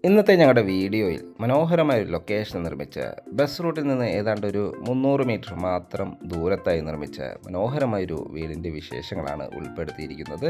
ഇന്നത്തെ ഞങ്ങളുടെ വീഡിയോയിൽ മനോഹരമായ ഒരു ലൊക്കേഷൻ നിർമ്മിച്ച ബസ് റൂട്ടിൽ നിന്ന് ഏതാണ്ട് ഒരു 300 മീറ്റർ മാത്രം ദൂരത്തായി നിർമ്മിച്ച മനോഹരമായൊരു വീടിൻ്റെ വിശേഷങ്ങളാണ് ഉൾപ്പെടുത്തിയിരിക്കുന്നത്.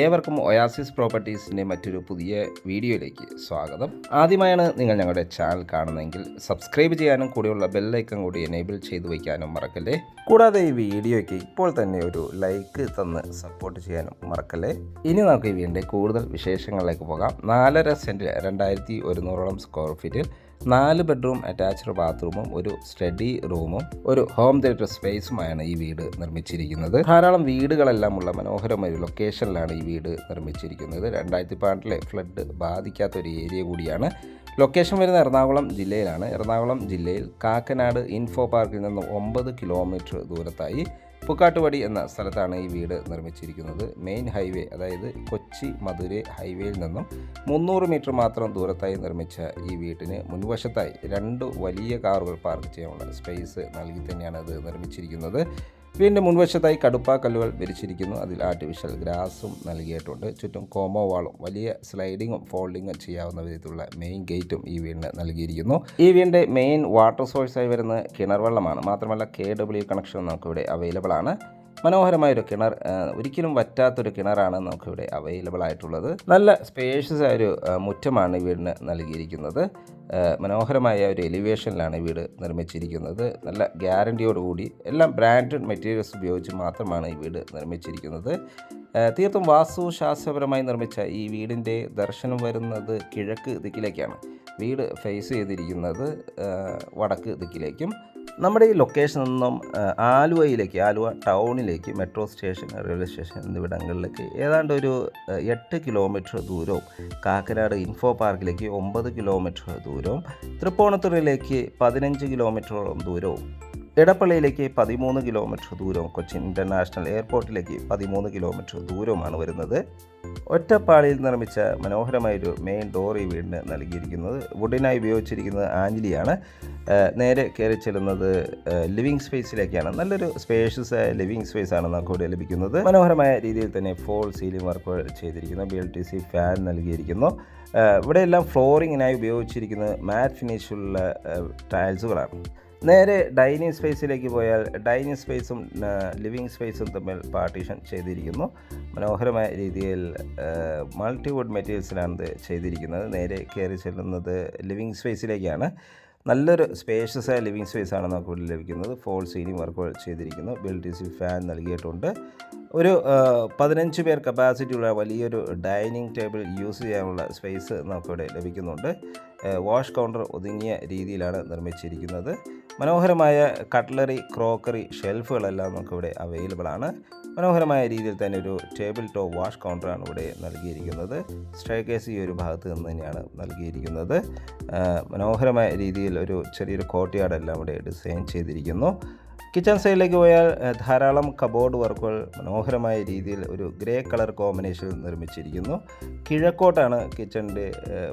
ഏവർക്കും ഒയാസിസ് പ്രോപ്പർട്ടീസിൻ്റെ മറ്റൊരു പുതിയ വീഡിയോയിലേക്ക് സ്വാഗതം. ആദ്യമായാണ് നിങ്ങൾ ഞങ്ങളുടെ ചാനൽ കാണുന്നതെങ്കിൽ സബ്സ്ക്രൈബ് ചെയ്യാനും കൂടിയുള്ള ബെല്ലൈക്കൺ കൂടി എനേബിൾ ചെയ്തു വയ്ക്കാനും മറക്കല്ലേ. കൂടാതെ ഈ വീഡിയോയ്ക്ക് ഇപ്പോൾ തന്നെ ഒരു ലൈക്ക് തന്ന് സപ്പോർട്ട് ചെയ്യാനും മറക്കല്ലേ. ഇനി നമുക്ക് ഈ വീടിൻ്റെ കൂടുതൽ വിശേഷങ്ങളിലേക്ക് പോകാം. 4.5 സെൻറ്റിൽ 2100 സ്ക്വയർ ഫീറ്റിൽ 4 ബെഡ്റൂം അറ്റാച്ച്ഡ് ബാത്റൂമും ഒരു സ്റ്റഡി റൂമും ഒരു ഹോം തിയേറ്റർ സ്പേസുമായാണ് ഈ വീട് നിർമ്മിച്ചിരിക്കുന്നത്. ധാരാളം വീടുകളെല്ലാം ഉള്ള മനോഹരമായ ഒരു ലൊക്കേഷനിലാണ് ഈ വീട് നിർമ്മിച്ചിരിക്കുന്നത്. 2018 ഫ്ലഡ് ബാധിക്കാത്ത ഒരു ഏരിയ കൂടിയാണ്. ലൊക്കേഷൻ വരുന്ന എറണാകുളം ജില്ലയിലാണ്. എറണാകുളം ജില്ലയിൽ കാക്കനാട് ഇൻഫോ പാർക്കിൽ നിന്ന് 9 കിലോമീറ്റർ ദൂരത്തായി പുക്കാട്ടുപടി എന്ന സ്ഥലത്താണ് ഈ വീട് നിർമ്മിച്ചിരിക്കുന്നത്. മെയിൻ ഹൈവേ, അതായത് കൊച്ചി മധുരൈ ഹൈവേയിൽ നിന്നും 300 മീറ്റർ മാത്രം ദൂരത്തായി നിർമ്മിച്ച ഈ വീട്ടിന് മുൻവശത്തായി 2 വലിയ കാറുകൾ പാർക്ക് ചെയ്യാനുള്ള സ്പേസ് നൽകി തന്നെയാണ് ഇത് നിർമ്മിച്ചിരിക്കുന്നത്. വീടിൻ്റെ മുൻവശത്തായി കടുപ്പാ കല്ലുകൾ വിരിച്ചിരിക്കുന്നു. അതിൽ ആർട്ടിഫിഷ്യൽ ഗ്രാസും നൽകിയിട്ടുണ്ട്. ചുറ്റും കോമോ വാളും വലിയ സ്ലൈഡിങ്ങും ഫോൾഡിങ്ങും ചെയ്യാവുന്ന വിധത്തിലുള്ള മെയിൻ ഗേറ്റും ഈ വീടിന് നൽകിയിരിക്കുന്നു. ഈ വീടിൻ്റെ മെയിൻ വാട്ടർ സോഴ്സായി വരുന്നത് കിണർ വെള്ളമാണ്. മാത്രമല്ല KW കണക്ഷൻ നമുക്കിവിടെ അവൈലബിൾ ആണ്. മനോഹരമായൊരു കിണർ, ഒരിക്കലും വറ്റാത്തൊരു കിണറാണ് നമുക്കിവിടെ അവൈലബിൾ ആയിട്ടുള്ളത്. നല്ല സ്പേഷ്യസ് ആയൊരു മുറ്റമാണ് ഈ വീടിന് നൽകിയിരിക്കുന്നത്. മനോഹരമായ ഒരു എലിവേഷനിലാണ് ഈ വീട് നിർമ്മിച്ചിരിക്കുന്നത്. നല്ല ഗ്യാരണ്ടിയോടുകൂടി എല്ലാം ബ്രാൻഡഡ് മെറ്റീരിയൽസ് ഉപയോഗിച്ച് മാത്രമാണ് ഈ വീട് നിർമ്മിച്ചിരിക്കുന്നത്. തീർത്തും വാസ്തുശാസ്ത്രപരമായി നിർമ്മിച്ച ഈ വീടിൻ്റെ ദർശനം വരുന്നത് കിഴക്ക് ദിക്കിലേക്കാണ്. വീട് ഫേസ് ചെയ്തിരിക്കുന്നത് വടക്ക് ദിക്കിലേക്കും. നമ്മുടെ ഈ ലൊക്കേഷനിൽ നിന്നും ആലുവ ടൗണിലേക്ക്, മെട്രോ സ്റ്റേഷൻ, റെയിൽവേ സ്റ്റേഷൻ എന്നിവിടങ്ങളിലേക്ക് ഏതാണ്ട് ഒരു 8 കിലോമീറ്റർ ദൂരവും, കാക്കനാട് ഇൻഫോ പാർക്കിലേക്ക് 9 കിലോമീറ്റർ ദൂരവും, തൃപ്പൂണിത്തുറയിലേക്ക് 15 കിലോമീറ്ററോളം ദൂരവും, ഇടപ്പള്ളിയിലേക്ക് 13 കിലോമീറ്റർ ദൂരവും, കൊച്ചിൻ ഇൻ്റർനാഷണൽ എയർപോർട്ടിലേക്ക് 13 കിലോമീറ്റർ ദൂരവുമാണ് വരുന്നത്. ഒറ്റപ്പാളിയിൽ നിർമ്മിച്ച മനോഹരമായൊരു മെയിൻ ഡോർ ഈ വീടിന് നൽകിയിരിക്കുന്നത്. വുഡിനായി ഉപയോഗിച്ചിരിക്കുന്നത് ആഞ്ഞിലിയാണ്. നേരെ കയറി ചെല്ലുന്നത് ലിവിങ് സ്പേസിലേക്കാണ്. നല്ലൊരു സ്പേഷ്യസ് ലിവിങ് സ്പേസാണ് നമുക്ക് ഇവിടെ ലഭിക്കുന്നത്. മനോഹരമായ രീതിയിൽ തന്നെ ഫോൾ സീലിംഗ് വർക്കുകൾ ചെയ്തിരിക്കുന്നു. BLTC ഫാൻ നൽകിയിരിക്കുന്നു. ഇവിടെയെല്ലാം ഫ്ലോറിങ്ങിനായി ഉപയോഗിച്ചിരിക്കുന്നത് മാറ്റ് ഫിനിഷുള്ള ടൈൽസുകളാണ്. നേരെ ഡൈനിങ് സ്പേസിലേക്ക് പോയാൽ ഡൈനിങ് സ്പേസും ലിവിങ് സ്പേസും തമ്മിൽ പാർട്ടീഷൻ ചെയ്തിരിക്കുന്നു. മനോഹരമായ രീതിയിൽ മൾട്ടിവുഡ് മെറ്റീരിയൽസിലാണ് ഇത് ചെയ്തിരിക്കുന്നത്. നേരെ കയറി ചെല്ലുന്നത് ലിവിങ് സ്പേസിലേക്കാണ്. നല്ലൊരു സ്പേഷ്യസായ ലിവിങ് സ്പേസാണ് നമുക്ക് ഇവിടെ ലഭിക്കുന്നത്. ഫോൾ സീലിംഗ് വർക്കുകൾ ചെയ്തിരിക്കുന്നു. BLTC ഫാൻ നൽകിയിട്ടുണ്ട്. ഒരു 15 പേർ കപ്പാസിറ്റിയുള്ള വലിയൊരു ഡൈനിങ് ടേബിൾ യൂസ് ചെയ്യാനുള്ള സ്പേസ് നമുക്കിവിടെ ലഭിക്കുന്നുണ്ട്. വാഷ് കൗണ്ടർ ഒതുങ്ങിയ രീതിയിലാണ് നിർമ്മിച്ചിരിക്കുന്നത്. മനോഹരമായ കട്ട്ലറി, ക്രോക്കറി, ഷെൽഫുകളെല്ലാം നമുക്കിവിടെ അവൈലബിൾ ആണ്. മനോഹരമായ രീതിയിൽ തന്നെ ഒരു ടേബിൾ ടോപ്പ് വാഷ് കൗണ്ടറാണ് ഇവിടെ നൽകിയിരിക്കുന്നത്. സ്റ്റെയർകേസ് ഈ ഒരു ഭാഗത്ത് നിന്ന് തന്നെയാണ് നൽകിയിരിക്കുന്നത്. മനോഹരമായ രീതിയിൽ ഒരു ചെറിയൊരു കോർട്ട്യാർഡെല്ലാം ഇവിടെ ഡിസൈൻ ചെയ്തിരിക്കുന്നു. കിച്ചൺ സൈഡിലേക്ക് പോയാൽ ധാരാളം കബോർഡ് വർക്കുകൾ മനോഹരമായ രീതിയിൽ ഒരു ഗ്രേ കളർ കോമ്പിനേഷനിൽ നിർമ്മിച്ചിരിക്കുന്നു. കിഴക്കോട്ടാണ് കിച്ചണിൻ്റെ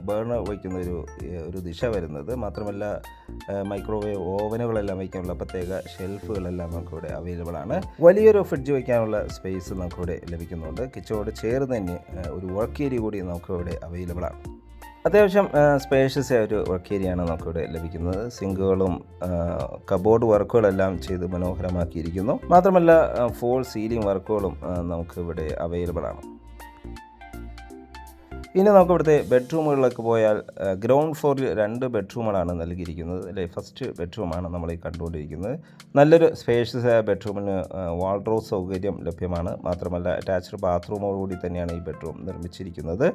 ബേർണർ വയ്ക്കുന്ന ഒരു ദിശ വരുന്നത്. മാത്രമല്ല മൈക്രോവേവ് ഓവനുകളെല്ലാം വയ്ക്കാനുള്ള പ്രത്യേക ഷെൽഫുകളെല്ലാം നമുക്കിവിടെ അവൈലബിൾ ആണ്. വലിയൊരു ഫ്രിഡ്ജ് വയ്ക്കാനുള്ള സ്പേസ് നമുക്കിവിടെ ലഭിക്കുന്നുണ്ട്. കിച്ചണോട് ചേർന്ന് തന്നെ ഒരു വർക്ക് ഏരിയ കൂടി നമുക്കിവിടെ അവൈലബിൾ ആണ്. അത്യാവശ്യം സ്പേഷ്യസ് ആയ ഒരു വർക്ക് ഏരിയയാണ് നമുക്കിവിടെ ലഭിക്കുന്നത്. സിങ്കുകളും കബോർഡ് വർക്കുകളെല്ലാം ചെയ്ത് മനോഹരമാക്കിയിരിക്കുന്നു. മാത്രമല്ല ഫോൾ സീലിംഗ് വർക്കുകളും നമുക്കിവിടെ അവൈലബിൾ ആണ്. ഇനി നമുക്ക് ഇവിടുത്തെ ബെഡ്റൂമുകളിലേക്ക് പോയാൽ ഗ്രൗണ്ട് ഫ്ലോറിൽ 2 ബെഡ്റൂമുകളാണ് നൽകിയിരിക്കുന്നത്. അല്ലെ, ഫസ്റ്റ് ബെഡ്റൂമാണ് നമ്മൾ ഈ കണ്ടുകൊണ്ടിരിക്കുന്നത്. നല്ലൊരു സ്പേഷ്യസ് ആയ ബെഡ്റൂമിന് വാൾഡ്രോബ് സൗകര്യം ലഭ്യമാണ്. മാത്രമല്ല അറ്റാച്ച്ഡ് ബാത്റൂമോടുകൂടി തന്നെയാണ് ഈ ബെഡ്റൂം നിർമ്മിച്ചിരിക്കുന്നത്.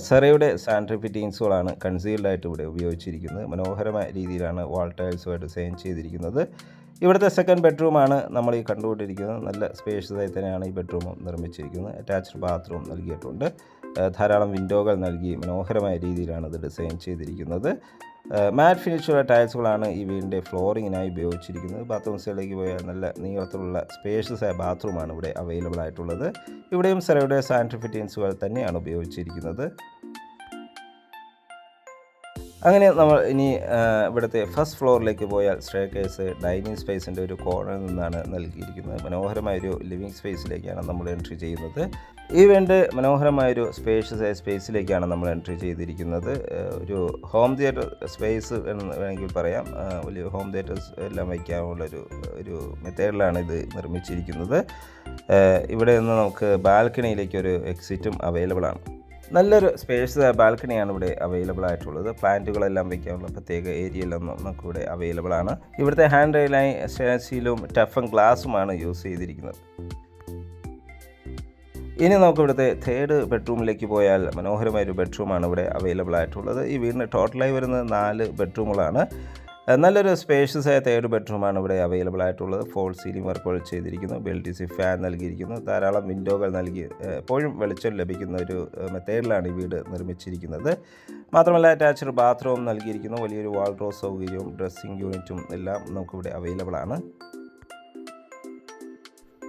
സെറയുടെ സാനിറ്ററി ഫിറ്റിങ്സുകളാണ് കൺസീൽഡായിട്ട് ഇവിടെ ഉപയോഗിച്ചിരിക്കുന്നത്. മനോഹരമായ രീതിയിലാണ് വാൾ ടൈൽസുമായിട്ട് ഡിസൈൻ ചെയ്തിരിക്കുന്നത്. ഇവിടുത്തെ സെക്കൻഡ് ബെഡ്റൂമാണ് നമ്മൾ ഈ കണ്ടുകൊണ്ടിരിക്കുന്നത്. നല്ല സ്പേഷ്യസായി തന്നെയാണ് ഈ ബെഡ്റൂമും നിർമ്മിച്ചിരിക്കുന്നത്. അറ്റാച്ച്ഡ് ബാത്റൂം നൽകിയിട്ടുണ്ട്. ധാരാളം വിൻഡോകൾ നൽകി മനോഹരമായ രീതിയിലാണ് ഇത് ഡിസൈൻ ചെയ്തിരിക്കുന്നത്. മാറ്റ് ഫിനിഷുള്ള ടൈൽസുകളാണ് ഈ വീടിൻ്റെ ഫ്ലോറിങ്ങിനായി ഉപയോഗിച്ചിരിക്കുന്നത്. ബാത്റൂം സൈഡിലേക്ക് പോയാൽ നല്ല നീളത്തിലുള്ള സ്പേഷ്യസ് ആയ ബാത്റൂമാണ് ഇവിടെ അവൈലബിൾ ആയിട്ടുള്ളത്. ഇവിടെയും സെറയുടെ സാനിറ്ററി ഫിറ്റിങ്സുകൾ തന്നെയാണ് ഉപയോഗിച്ചിരിക്കുന്നത്. അങ്ങനെ നമ്മൾ ഇനി ഇവിടുത്തെ ഫസ്റ്റ് ഫ്ലോറിലേക്ക് പോയാൽ സ്റ്റെയർകേസ് ഡൈനിങ് സ്പേസിൻ്റെ ഒരു കോർണറിൽ നിന്നാണ് നൽകിയിരിക്കുന്നത്. മനോഹരമായൊരു ലിവിങ് സ്പേസിലേക്കാണ് നമ്മൾ എൻട്രി ചെയ്യുന്നത്. ഈ വേണ്ട മനോഹരമായൊരു സ്പേഷ്യസ് ആയ സ്പേസിലേക്കാണ് നമ്മൾ എൻട്രി ചെയ്തിരിക്കുന്നത്. ഒരു ഹോം തിയേറ്റർ സ്പേസ് എന്ന് വേണമെങ്കിൽ പറയാം. വലിയ ഹോം തിയേറ്റേഴ്സ് എല്ലാം വയ്ക്കാനുള്ള ഒരു മെത്തേഡിലാണ് ഇത് നിർമ്മിച്ചിരിക്കുന്നത്. ഇവിടെ നിന്ന് നമുക്ക് ബാൽക്കണിയിലേക്ക് ഒരു എക്സിറ്റും അവൈലബിൾ ആണ്. നല്ലൊരു സ്പേഷ്യസ് ബാൽക്കണിയാണ് ഇവിടെ അവൈലബിൾ ആയിട്ടുള്ളത്. പ്ലാന്റുകളെല്ലാം വയ്ക്കാനുള്ള പ്രത്യേക ഏരിയയിലും നമുക്കിവിടെ അവൈലബിൾ ആണ്. ഇവിടുത്തെ ഹാൻഡ് റെയിലായി സ്റ്റീലും ടഫൻ ഗ്ലാസുമാണ് യൂസ് ചെയ്തിരിക്കുന്നത്. ഇനി നമുക്ക് ഇവിടുത്തെ തേർഡ് ബെഡ്റൂമിലേക്ക് പോയാൽ മനോഹരമായൊരു ബെഡ്റൂമാണ് ഇവിടെ അവൈലബിൾ ആയിട്ടുള്ളത്. ഈ വീടിന് ടോട്ടലായി വരുന്നത് 4 ബെഡ്റൂമുകളാണ്. നല്ലൊരു സ്പേഷ്യസ് ആയ തേർഡ് ബെഡ്റൂമാണ് ഇവിടെ അവൈലബിൾ ആയിട്ടുള്ളത്. ഫോൾ സീലിംഗ് വർക്കുകൾ ചെയ്തിരിക്കുന്നു. BLDC ഫാൻ നൽകിയിരിക്കുന്നു. ധാരാളം വിൻഡോകൾ നൽകി എപ്പോഴും വെളിച്ചം ലഭിക്കുന്ന ഒരു മെത്തേഡിലാണ് ഈ വീട് നിർമ്മിച്ചിരിക്കുന്നത്. മാത്രമല്ല അറ്റാച്ച്ഡ് ബാത്റൂം നൽകിയിരിക്കുന്നു. വലിയൊരു വാൾഡ്രോബ് സൗകര്യവും ഡ്രസ്സിംഗ് യൂണിറ്റും എല്ലാം നമുക്കിവിടെ അവൈലബിൾ ആണ്.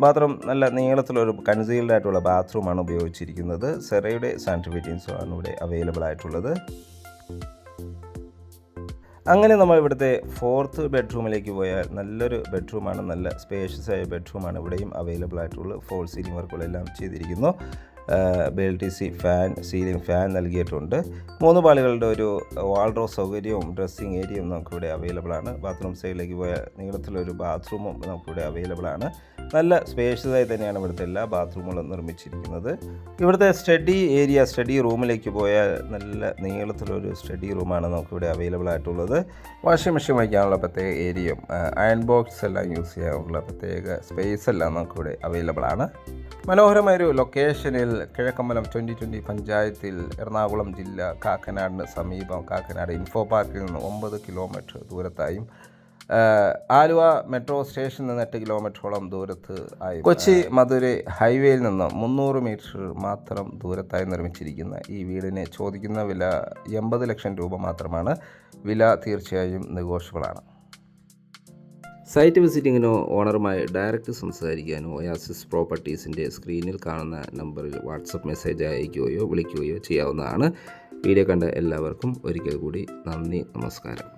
ബാത്റൂം നല്ല നീളത്തിലൊരു കൺസീൽഡ് ആയിട്ടുള്ള ബാത്റൂമാണ് ഉപയോഗിച്ചിരിക്കുന്നത്. സെറയുടെ സാനിറ്ററി ഫിറ്റിംഗ്സും ആണ് ഇവിടെ അവൈലബിൾ ആയിട്ടുള്ളത്. അങ്ങനെ നമ്മൾ ഇവിടുത്തെ ഫോർത്ത് ബെഡ്റൂമിലേക്ക് പോയാൽ നല്ലൊരു ബെഡ്റൂമാണ്. നല്ല സ്പേഷ്യസ് ആയ ബെഡ്റൂമാണ് ഇവിടെയും അവൈലബിൾ ആയിട്ടുള്ളത്. ഫോൾ സീലിംഗ് വർക്കുകളെല്ലാം ചെയ്തിരിക്കുന്നു. BLDC ഫാൻ സീലിംഗ് ഫാൻ നൽകിയിട്ടുണ്ട്. 3 പാളികളുടെ ഒരു വാൾഡ്രോബ് സൗകര്യവും ഡ്രസ്സിംഗ് ഏരിയയും നമുക്കിവിടെ അവൈലബിൾ ആണ്. ബാത്റൂം സൈഡിലേക്ക് പോയാൽ നീളത്തിലൊരു ബാത്റൂമും നമുക്കിവിടെ അവൈലബിൾ ആണ്. നല്ല സ്പേഷ്യസ് ആയി തന്നെയാണ് ഇവിടുത്തെ എല്ലാ ബാത്റൂമുകളും നിർമ്മിച്ചിരിക്കുന്നത്. ഇവിടുത്തെ സ്റ്റഡി റൂമിലേക്ക് പോയാൽ നല്ല നീളത്തിലൊരു സ്റ്റഡി റൂമാണ് നമുക്കിവിടെ അവൈലബിൾ ആയിട്ടുള്ളത്. വാഷിംഗ് മെഷീൻ വയ്ക്കാനുള്ള പ്രത്യേക ഏരിയയും അയൺ ബോക്സ് എല്ലാം യൂസ് ചെയ്യാനുള്ള പ്രത്യേക സ്പേസ് എല്ലാം നമുക്കിവിടെ അവൈലബിൾ ആണ്. മനോഹരമായൊരു ലൊക്കേഷനിൽ കിഴക്കമ്പലം 2020 പഞ്ചായത്തിൽ എറണാകുളം ജില്ല കാക്കനാടിന് സമീപം കാക്കനാട് ഇൻഫോ പാർക്കിൽ നിന്ന് 9 കിലോമീറ്റർ ദൂരത്തായും ആലുവ മെട്രോ സ്റ്റേഷനിൽ നിന്ന് 8 കിലോമീറ്ററോളം ദൂരത്ത് ആയി കൊച്ചി മധുരൈ ഹൈവേയിൽ നിന്ന് 300 മീറ്റർ മാത്രം ദൂരത്തായി നിർമ്മിച്ചിരിക്കുന്ന ഈ വീടിന് ചോദിക്കുന്ന വില 80 ലക്ഷം രൂപ മാത്രമാണ്. വില തീർച്ചയായും നെഗോഷ്യബിളാണ്. സൈറ്റ് വിസിറ്റിങ്ങിനോ ഓണറുമായി ഡയറക്റ്റ് സംസാരിക്കാനോ ഒയാസിസ് പ്രോപ്പർട്ടീസിൻ്റെ സ്ക്രീനിൽ കാണുന്ന നമ്പറിൽ വാട്സപ്പ് മെസ്സേജ് അയക്കുകയോ വിളിക്കുകയോ ചെയ്യാവുന്നതാണ്. വീഡിയോ കണ്ട എല്ലാവർക്കും ഒരിക്കൽ കൂടി നന്ദി, നമസ്കാരം.